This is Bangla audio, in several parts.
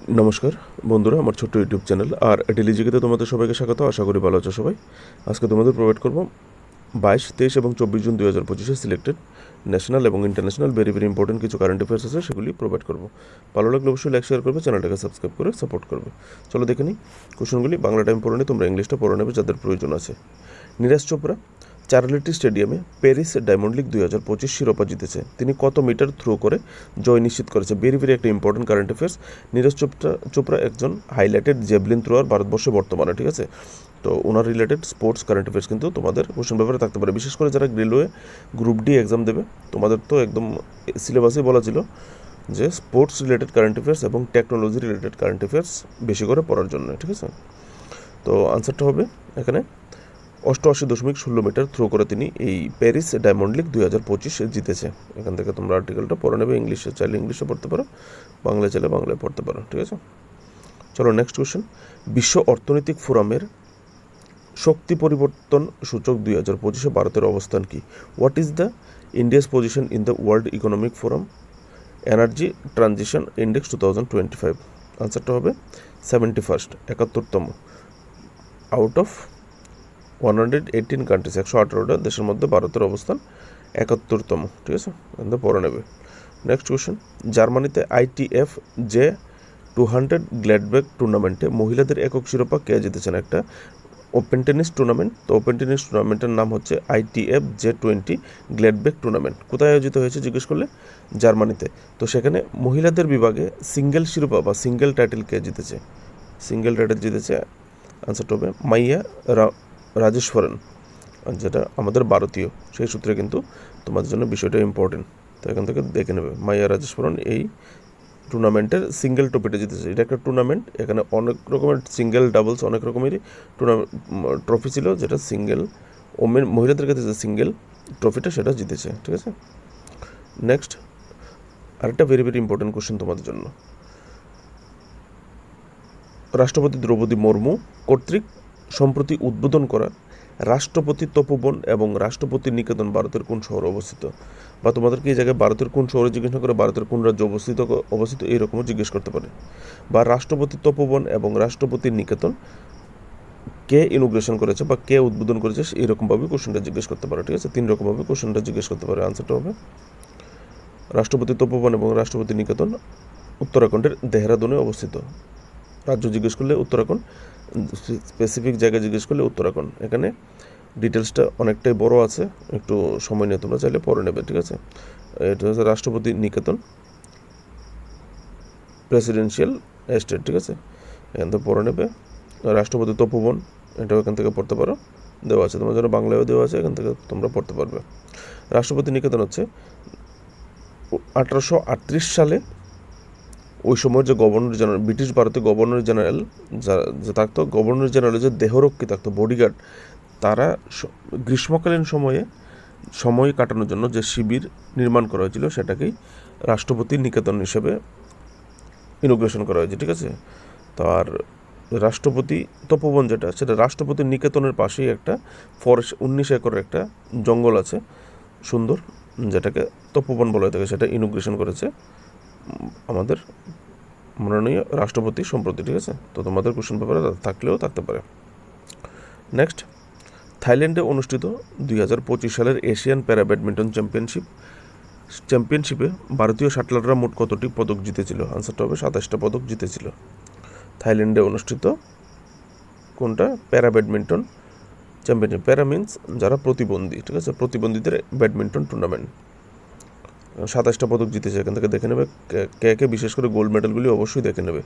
নমস্কার বন্ধুরা, আমার ছোট্ট ইউটিউব চ্যানেল আর ডেলি জিকেতে তোমাদের সবাইকে স্বাগত। আশা করি ভালো আছো সবাই। আজকে তোমাদের প্রোভাইড করবো 22, 23 এবং 24 জুন 2025 সিলেক্টেড ন্যাশনাল এবং ইন্টারন্যাশনাল ভেরি ইম্পর্টেন্ট কিছু কারেন্ট অ্যাফেয়ার্স আছে, সেগুলি প্রোভাইড করবো। ভালো লাগলে অবশ্যই লাইক শেয়ার করবে, চ্যানেলটাকে সাবস্ক্রাইব করে সাপোর্ট করবে। চলো দেখে নিই কোশ্চেনগুলি। বাংলা টাইম পড়ে নিই, তোমরা ইংলিশটা পড়ে নেবে যাদের প্রয়োজন আছে। নীরজ চোপড়া চার্লেটি স্টেডিয়ামে প্যারিস ডায়মন্ড লিগ 2025 শিরোপা জিতেছে। তিনি কত মিটার থ্রো করে জয় নিশ্চিত করেছে? ভেরি একটা important current affairs. Neeraj Chopra একজন হাইলাইটেড জেভলিন থ্রোয়ার ভারতবর্ষে বর্তমানে, ঠিক আছে। তো ওনার রিলেটেড স্পোর্টস কারেন্ট অ্যাফেয়ার্স কিন্তু তোমাদের কোশ্চেন পেপারে থাকতে পারে, বিশেষ করে যারা রেলওয়ে গ্রুপ ডি এক্সাম দেবে। তোমাদের তো একদম সিলেবাসেই বলা ছিল যে স্পোর্টস রিলেটেড কারেন্ট অ্যাফেয়ার্স এবং টেকনোলজি রিলেটেড কারেন্ট অ্যাফেয়ার্স বেশি করে পড়ার জন্য, ঠিক আছে। তো আনসারটা হবে এখানে 88.16 মিটার থ্রো করে তিনি এই প্যারিস ডায়মন্ড লিগ 2025 জিতেছে। এখান থেকে তোমরা আর্টিকেলটা পড়ে নেবে, ইংলিশে চাইলে ইংলিশে পড়তে পারো, বাংলায় চাইলে বাংলায় পড়তে পারো, ঠিক আছে। চলো নেক্সট কোয়েশ্চেন। বিশ্ব অর্থনৈতিক ফোরামের শক্তি পরিবর্তন সূচক 2025 ভারতের অবস্থান কি? What is the India's position in the world economic forum energy transition index 2025? আনসারটা হবে 71st, 71তম আউট অফ 118 কান্ট্রিজ, 118টা দেশের মধ্যে ভারতের অবস্থান 71তম, ঠিক আছে। এখানে পড়ে নেবে। Next question. জার্মানিতে ITF J200 গ্ল্যাডব্যাক টুর্নামেন্টে মহিলাদের একক শিরোপা কে জিতেছেন? একটা ওপেন টেনিস টুর্নামেন্ট। তো ওপেন টেনিস টুর্নামেন্টের নাম হচ্ছে ITF J20 গ্ল্যাডব্যাক টুর্নামেন্ট। কোথায় আয়োজিত হয়েছে জিজ্ঞেস করলে? জার্মানিতে। তো সেখানে মহিলাদের বিভাগে সিঙ্গেল শিরোপা বা সিঙ্গেল টাইটেল কে জিতেছে? সিঙ্গেল টাইটেল জিতেছে, আনসারটা হবে মাইয়া রাজেশ্বরন, যেটা আমাদের ভারতীয়, সেই সূত্রে কিন্তু তোমাদের জন্য বিষয়টা ইম্পর্টেন্ট। তো এখান থেকে দেখে নেবে, মাইয়া রাজেশ্বরন এই টুর্নামেন্টের সিঙ্গেল ট্রফিটা জিতেছে। এটা একটা টুর্নামেন্ট, এখানে অনেক রকমের সিঙ্গেল ডাবলস অনেক রকমেরই ট্রফি ছিল, যেটা সিঙ্গেল মহিলাদের কাছে যে সিঙ্গেল ট্রফিটা সেটা জিতেছে, ঠিক আছে। নেক্সট আরেকটা ভেরি ইম্পর্টেন্ট কোশ্চেন তোমাদের জন্য। রাষ্ট্রপতি দ্রৌপদী মুর্মু কর্তৃক সম্প্রতি উদ্বোধন করা রাষ্ট্রপতি তপোবন এবং রাষ্ট্রপতি নিকেতন ভারতের কোন শহরে অবস্থিত? বা তোমাদেরকে এই জায়গায় ভারতের কোন শহরে জিজ্ঞেস না করে ভারতের কোন রাজ্যে অবস্থিত এইরকমও জিজ্ঞেস করতে পারে। বা রাষ্ট্রপতি তপোবন এবং রাষ্ট্রপতি নিকেতন কে ইনোগ্রেশন করেছে বা কে উদ্বোধন করেছে, এইরকমভাবে কোশ্চেনটা জিজ্ঞেস করতে পারে, ঠিক আছে। 3 রকমভাবে কোশ্চেনটা জিজ্ঞেস করতে পারে। আনসারটা হবে রাষ্ট্রপতি তপোবন এবং রাষ্ট্রপতি নিকেতন উত্তরাখণ্ডের দেহরাদুনে অবস্থিত। রাজ্য জিজ্ঞেস করলে উত্তরাখণ্ড, স্পেসিফিক জায়গায় জিজ্ঞেস করলে উত্তরাখণ্ড। এখানে ডিটেলসটা অনেকটাই বড় আছে, একটু সময় নিয়ে তোমরা চাইলে পড়ে নেবে, ঠিক আছে। এটা হচ্ছে রাষ্ট্রপতি নিকেতন প্রেসিডেন্সিয়াল এস্টেট, ঠিক আছে। এখান থেকে পড়ে নেবে। রাষ্ট্রপতি তপোবন, এটাও এখান থেকে পড়তে পারো, দেওয়া আছে তোমার জন্য, বাংলায়ও দেওয়া আছে, এখান থেকে তোমরা পড়তে পারবে। রাষ্ট্রপতি নিকেতন হচ্ছে 1838 সালে ওই সময় যে গভর্নর জেনারেল, ব্রিটিশ ভারতের গভর্নর জেনারেল যে থাকতো, গভর্নর জেনারেল যে দেহরক্ষী থাকতো, বডিগার্ড, তারা গ্রীষ্মকালীন সময় কাটানোর জন্য যে শিবির নির্মাণ করা হয়েছিল সেটাকেই রাষ্ট্রপতি নিকেতন হিসেবে ইনোগ্রেশন করা হয়েছে, ঠিক আছে। তার রাষ্ট্রপতি তপোবন যেটা, সেটা রাষ্ট্রপতি নিকেতনের পাশেই একটা ফরেস্ট 19 একরের একটা জঙ্গল আছে সুন্দর, যেটাকে তপোবন বলা হয়ে থাকে, সেটা ইনোগ্রেশন করেছে আমাদের মাননীয় রাষ্ট্রপতি সম্প্রতি, ঠিক আছে। তো তোমাদের কোশ্চেন পেপারে থাকলেও থাকতে পারে। নেক্সট, থাইল্যান্ডে অনুষ্ঠিত 2025 সালের এশিয়ান প্যারা ব্যাডমিন্টন চ্যাম্পিয়নশিপে ভারতীয় শাটলাররা মোট কতটি পদক জিতেছিল? আনসারটা হবে 27টা পদক জিতেছিল। থাইল্যান্ডে অনুষ্ঠিত কোনটা? প্যারা ব্যাডমিন্টন চ্যাম্পিয়নশিপ। প্যারা মিন্স যারা প্রতিবন্ধী, ঠিক আছে, প্রতিবন্ধীদের ব্যাডমিন্টন টুর্নামেন্ট। 27টা পদক জিতেছে। এখান থেকে দেখে নেবে কে বিশেষ করে গোল্ড মেডেলগুলি অবশ্যই দেখে নেবে,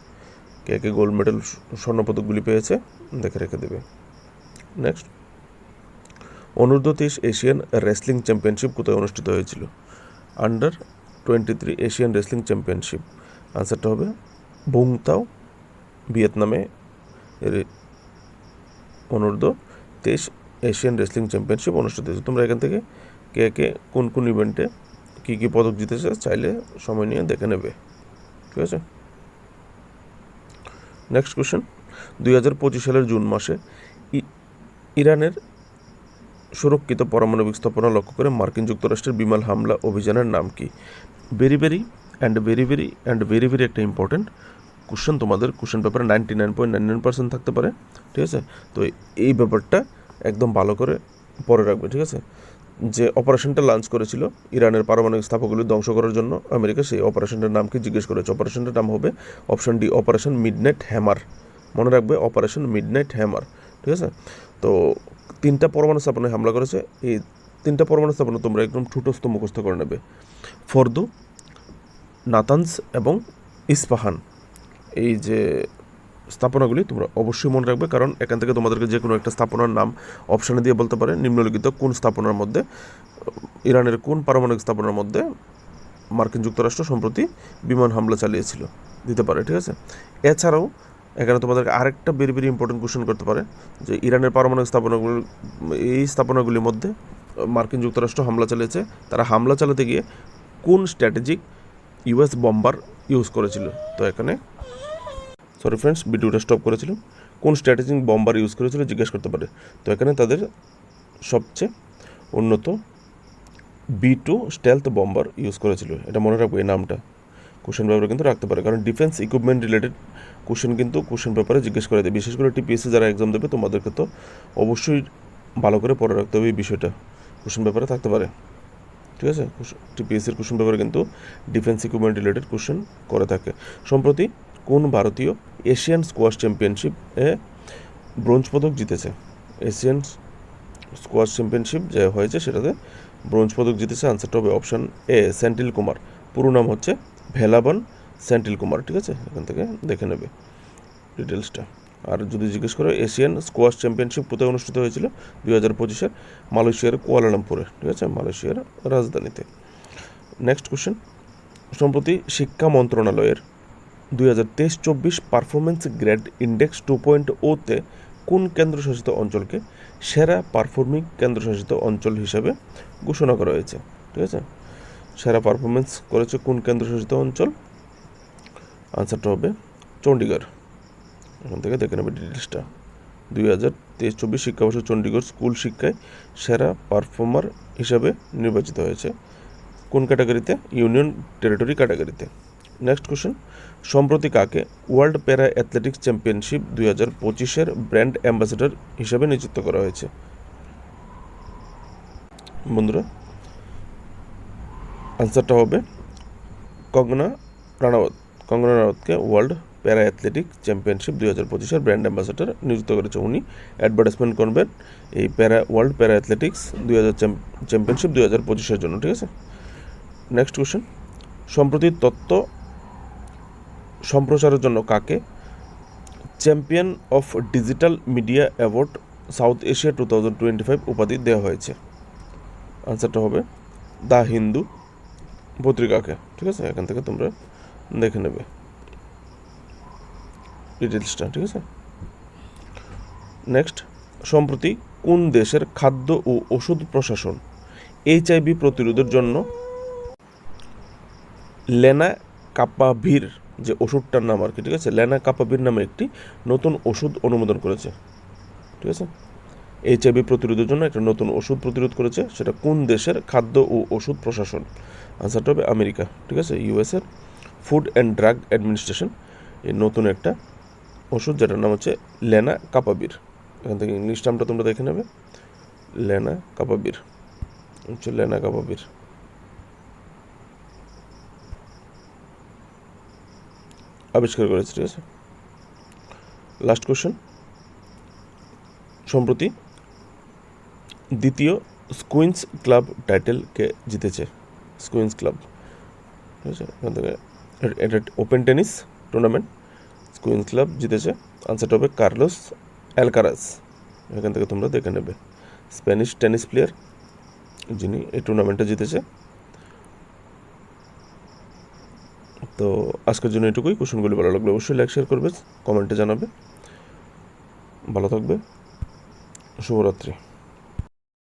কে গোল্ড মেডেল স্বর্ণপদকগুলি পেয়েছে দেখে রেখে দেবে। নেক্সট, অনূর্ধ্ব-23 এশিয়ান রেসলিং চ্যাম্পিয়নশিপ কোথায় অনুষ্ঠিত হয়েছিল? আন্ডার-23 এশিয়ান রেসলিং চ্যাম্পিয়নশিপ। আনসারটা হবে বুংতাও, ভিয়েতনামে অনূর্ধ্ব-23 এশিয়ান রেসলিং চ্যাম্পিয়নশিপ অনুষ্ঠিত হয়েছে। তোমরা এখান থেকে কে কোন ইভেন্টে কী পদক জিতেছে চাইলে সময় নিয়ে দেখে নেবে, ঠিক আছে। Next question. 2025 সালের জুন মাসে ইরানের সুরক্ষিত পারমাণবিক স্থাপনা লক্ষ্য করে মার্কিন যুক্তরাষ্ট্রের বিমান হামলা অভিযানের নাম কি? ভেরি একটা ইম্পর্টেন্ট কোশ্চেন তোমাদের কোশ্চেন পেপারে 99.99% থাকতে পারে, ঠিক আছে। তো এই ব্যাপারটা একদম ভালো করে পরে রাখবে, ঠিক আছে। যে অপারেশনটা লঞ্চ করেছিল ইরানের পারমাণবিক স্থাপনাগুলি ধ্বংস করার জন্য আমেরিকা, সেই অপারেশনটার নাম কি জিজ্ঞেস করেছে। অপারেশনটার নাম হবে option D, operation midnight hammer. মনে রাখবে, অপারেশন মিডনাইট হ্যামার, ঠিক আছে। তো 3টা পরমাণু স্থাপনায় হামলা করেছে। এই 3টা পরমাণু স্থাপনা তোমরা একদম ঠুটস্থ মুখস্থ করে নেবে, ফর্দু, নাতানজ এবং ইস্পাহান। এই যে স্থাপনাগুলি তোমরা অবশ্যই মনে রাখবে, কারণ এখান থেকে তোমাদেরকে যে কোনো একটা স্থাপনার নাম অপশানে দিয়ে বলতে পারে নিম্নলিখিত কোন স্থাপনার মধ্যে, ইরানের কোন পারমাণবিক স্থাপনার মধ্যে মার্কিন যুক্তরাষ্ট্র সম্প্রতি বিমান হামলা চালিয়েছিল, দিতে পারে, ঠিক আছে। এছাড়াও এখানে তোমাদেরকে আরেকটা ভেরি ভেরি ইম্পর্টেন্ট কোশ্চেন করতে পারে যে ইরানের পারমাণবিক স্থাপনাগুলি, এই স্থাপনাগুলির মধ্যে মার্কিন যুক্তরাষ্ট্র হামলা চালিয়েছে, তারা হামলা চালাতে গিয়ে কোন স্ট্র্যাটেজিক ইউএস বম্বার ইউজ করেছিল। তো এখানে সরি ফ্রেন্ডস, ভিডিওটা স্টপ করেছিলাম। কোন স্ট্র্যাটেজিক বম্বার ইউজ করেছিল জিজ্ঞেস করতে পারে। তো এখানে তাদের সবচেয়ে উন্নত B2 স্টেলথ বম্বার ইউজ করেছিল। এটা মনে রাখবো, এই নামটা কোশ্চেন পেপারে কিন্তু রাখতে পারে, কারণ ডিফেন্স ইকুইপমেন্ট রিলেটেড কোশ্চেন কিন্তু কোশ্চেন পেপারে জিজ্ঞেস করে দেয়। বিশেষ করে টিপিএসসি যারা এক্সাম দেবে তোমাদেরকে তো অবশ্যই ভালো করে পড়ে রাখতে হবে, এই বিষয়টা কোশ্চেন পেপারে থাকতে পারে, ঠিক আছে। টিপিএসসির কোশ্চেন পেপারে কিন্তু ডিফেন্স ইকুইপমেন্ট রিলেটেড কোশ্চেন করে থাকে। সম্প্রতি কোন ভারতীয় এশিয়ান স্কোয়াশ চ্যাম্পিয়নশিপ এ ব্রোঞ্জ পদক জিতেছে। এশিয়ান স্কোয়াশ চ্যাম্পিয়নশিপ যে হয়েছে সেটাতে ব্রোঞ্জ পদক জিতেছে। আনসারটা হবে অপশান এ, সেন্টিল কুমার। পুরো নাম হচ্ছে ভেলাবন সেন্টিল কুমার, ঠিক আছে। এখান থেকে দেখে নেবে ডিটেলসটা। আর যদি জিজ্ঞেস করো এশিয়ান স্কোয়াশ চ্যাম্পিয়নশিপ কোথায় অনুষ্ঠিত হয়েছিল, 2025 মালয়েশিয়ার কুয়ালালামপুরে, ঠিক আছে, মালয়েশিয়ার রাজধানীতে। নেক্সট কোশ্চেন, সম্প্রতি শিক্ষা মন্ত্রণালয়ের 2023-24 পারফরমেন্স গ্রেড ইন্ডেক্স 2.0-তে কোন কেন্দ্রশাসিত অঞ্চলকে সেরা পারফর্মিং কেন্দ্রশাসিত অঞ্চল হিসাবে ঘোষণা করা হয়েছে, ঠিক আছে। সেরা পারফরমেন্স করেছে কোন কেন্দ্রশাসিত অঞ্চল, আনসারটা হবে চণ্ডীগড়। এখান থেকে দেখে নেবে ডিটেলসটা। 2023-24 শিক্ষাবর্ষে চণ্ডীগড় স্কুল শিক্ষায় সেরা পারফর্মার হিসাবে নির্বাচিত হয়েছে। কোন ক্যাটাগরিতে, ইউনিয়ন টেরিটরি ক্যাটাগরিতে। নেক্সট কোশ্চেন, সম্প্রতি কাকে world para athletics championship 2025 brand ambassador হিসাবে নিযুক্ত করা হয়েছে। বন্ধুরা, আনসারটা হবে কঙ্গনা রানাওয়াত। কঙ্গনা রানাওয়াতকে world para athletic championship 2025 brand ambassador নিযুক্ত করেছে। উনি অ্যাডভার্টাইজমেন্ট করবেন এই ওয়ার্ল্ড প্যারা অ্যাথলেটিক্স 2000 চ্যাম্পিয়নশিপ 2025 জন্য, ঠিক আছে। নেক্সট কোশ্চেন, সম্প্রতি তথ্য সম্প্রচারের জন্য কাকে champion of digital media award south Asia 2025 উপাধি দেওয়া হয়েছে। আনসারটা হবে দ্য হিন্দু পত্রিকাকে, ঠিক আছে। এখান থেকে তোমরা দেখে নেবে ডিটেলসটা, ঠিক আছে। নেক্সট, সম্প্রতি কোন দেশের খাদ্য ও ওষুধ প্রশাসন HIV প্রতিরোধের জন্য লেনাকাপাভির যে ওষুধটার নাম আর কি, ঠিক আছে, লেনাকাপাভির নামে একটি নতুন ওষুধ অনুমোদন করেছে, ঠিক আছে। HIV প্রতিরোধের জন্য একটা নতুন ওষুধ প্রতিরোধ করেছে, সেটা কোন দেশের খাদ্য ও ওষুধ প্রশাসন, আনসারটা হবে আমেরিকা, ঠিক আছে। ইউএসের ফুড অ্যান্ড ড্রাগ অ্যাডমিনিস্ট্রেশন এই নতুন একটা ওষুধ যেটার নাম হচ্ছে লেনাকাপাভির। এখান থেকে ইংলিশ নামটা তোমরা দেখে নেবে, লেনাকাপাভির হচ্ছে লেনাকাপাভির। আবিষ্কার করেছে, ঠিক আছে। লাস্ট কোশ্চেন, সম্প্রতি দ্বিতীয় স্কুইন্স ক্লাব টাইটেলকে জিতেছে। স্কুইন্স ক্লাব, ঠিক আছে। এখান থেকে এটা ওপেন টেনিস টুর্নামেন্ট, স্কুইন্স ক্লাব জিতেছে। আনসারটা হবে কার্লোস অ্যালকারাজ। এখান থেকে তোমরা দেখে নেবে, স্প্যানিশ টেনিস প্লেয়ার যিনি এই টুর্নামেন্টটা জিতেছে। তো আজকের জন্য এটুকুই। কোশ্চেনগুলি ভালো লাগলে অবশ্যই লাইক শেয়ার করবে, কমেন্টে জানাবে। ভালো থাকবে, শুভরাত্রি।